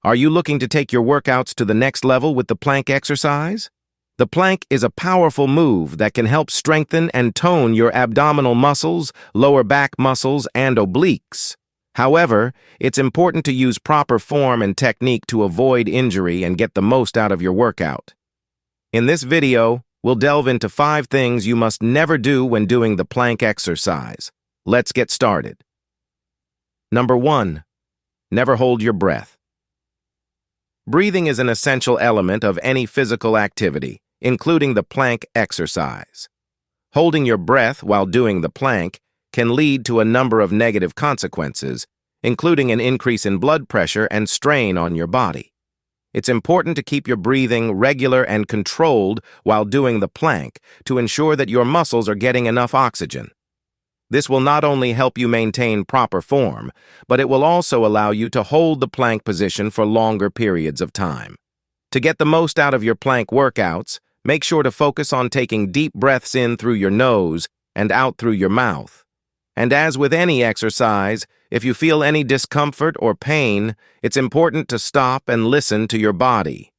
Are you looking to take your workouts to the next level with the plank exercise? The plank is a powerful move that can help strengthen and tone your abdominal muscles, lower back muscles, and obliques. However, it's important to use proper form and technique to avoid injury and get the most out of your workout. In this video, we'll delve into 5 things you must never do when doing the plank exercise. Let's get started. Number 1. Never hold your breath. Breathing is an essential element of any physical activity, including the plank exercise. Holding your breath while doing the plank can lead to a number of negative consequences, including an increase in blood pressure and strain on your body. It's important to keep your breathing regular and controlled while doing the plank to ensure that your muscles are getting enough oxygen. This will not only help you maintain proper form, but it will also allow you to hold the plank position for longer periods of time. To get the most out of your plank workouts, make sure to focus on taking deep breaths in through your nose and out through your mouth. And as with any exercise, if you feel any discomfort or pain, it's important to stop and listen to your body.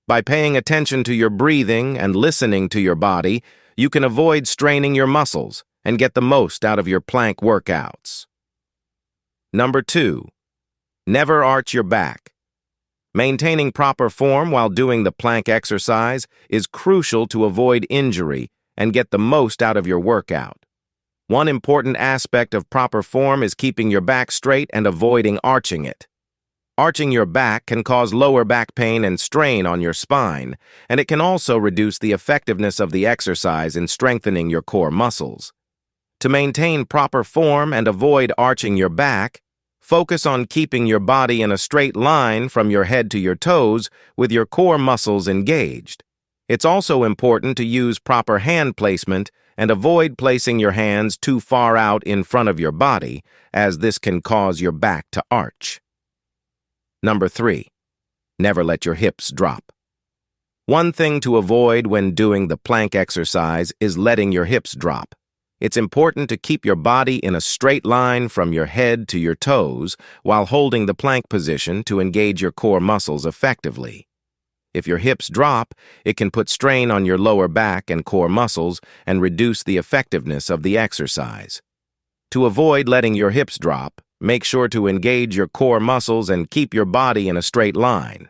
By paying attention to your breathing and listening to your body, you can avoid straining your muscles and get the most out of your plank workouts. Number 2. Never arch your back. Maintaining proper form while doing the plank exercise is crucial to avoid injury and get the most out of your workout. One important aspect of proper form is keeping your back straight and avoiding arching it. Arching your back can cause lower back pain and strain on your spine, and it can also reduce the effectiveness of the exercise in strengthening your core muscles. To maintain proper form and avoid arching your back, focus on keeping your body in a straight line from your head to your toes with your core muscles engaged. It's also important to use proper hand placement and avoid placing your hands too far out in front of your body, as this can cause your back to arch. Number 3. Never let your hips drop. One thing to avoid when doing the plank exercise is letting your hips drop. It's important to keep your body in a straight line from your head to your toes while holding the plank position to engage your core muscles effectively. If your hips drop, it can put strain on your lower back and core muscles and reduce the effectiveness of the exercise. To avoid letting your hips drop, make sure to engage your core muscles and keep your body in a straight line.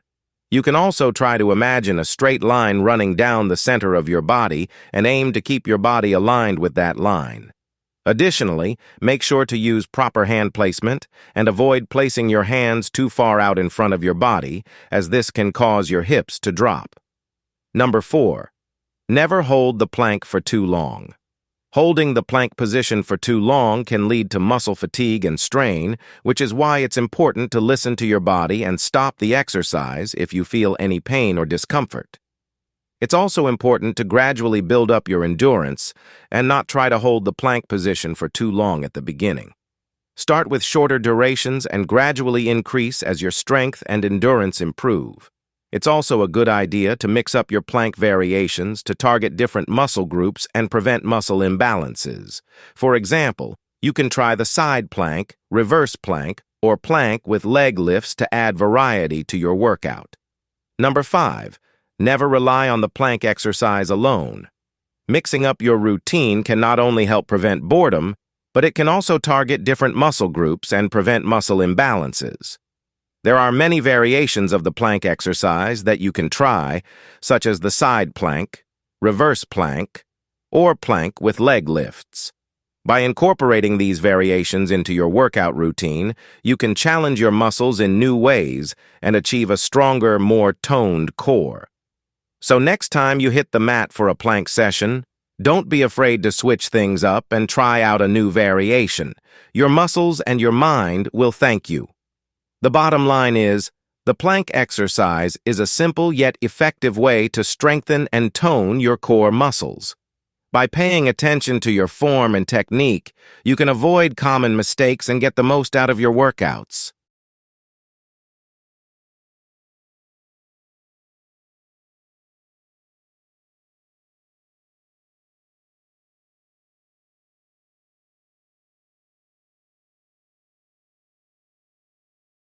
You can also try to imagine a straight line running down the center of your body and aim to keep your body aligned with that line. Additionally, make sure to use proper hand placement and avoid placing your hands too far out in front of your body, as this can cause your hips to drop. Number 4. Never hold the plank for too long. Holding the plank position for too long can lead to muscle fatigue and strain, which is why it's important to listen to your body and stop the exercise if you feel any pain or discomfort. It's also important to gradually build up your endurance and not try to hold the plank position for too long at the beginning. Start with shorter durations and gradually increase as your strength and endurance improve. It's also a good idea to mix up your plank variations to target different muscle groups and prevent muscle imbalances. For example, you can try the side plank, reverse plank, or plank with leg lifts to add variety to your workout. Number 5. Never rely on the plank exercise alone. Mixing up your routine can not only help prevent boredom, but it can also target different muscle groups and prevent muscle imbalances. There are many variations of the plank exercise that you can try, such as the side plank, reverse plank, or plank with leg lifts. By incorporating these variations into your workout routine, you can challenge your muscles in new ways and achieve a stronger, more toned core. So next time you hit the mat for a plank session, don't be afraid to switch things up and try out a new variation. Your muscles and your mind will thank you. The bottom line is, the plank exercise is a simple yet effective way to strengthen and tone your core muscles. By paying attention to your form and technique, you can avoid common mistakes and get the most out of your workouts.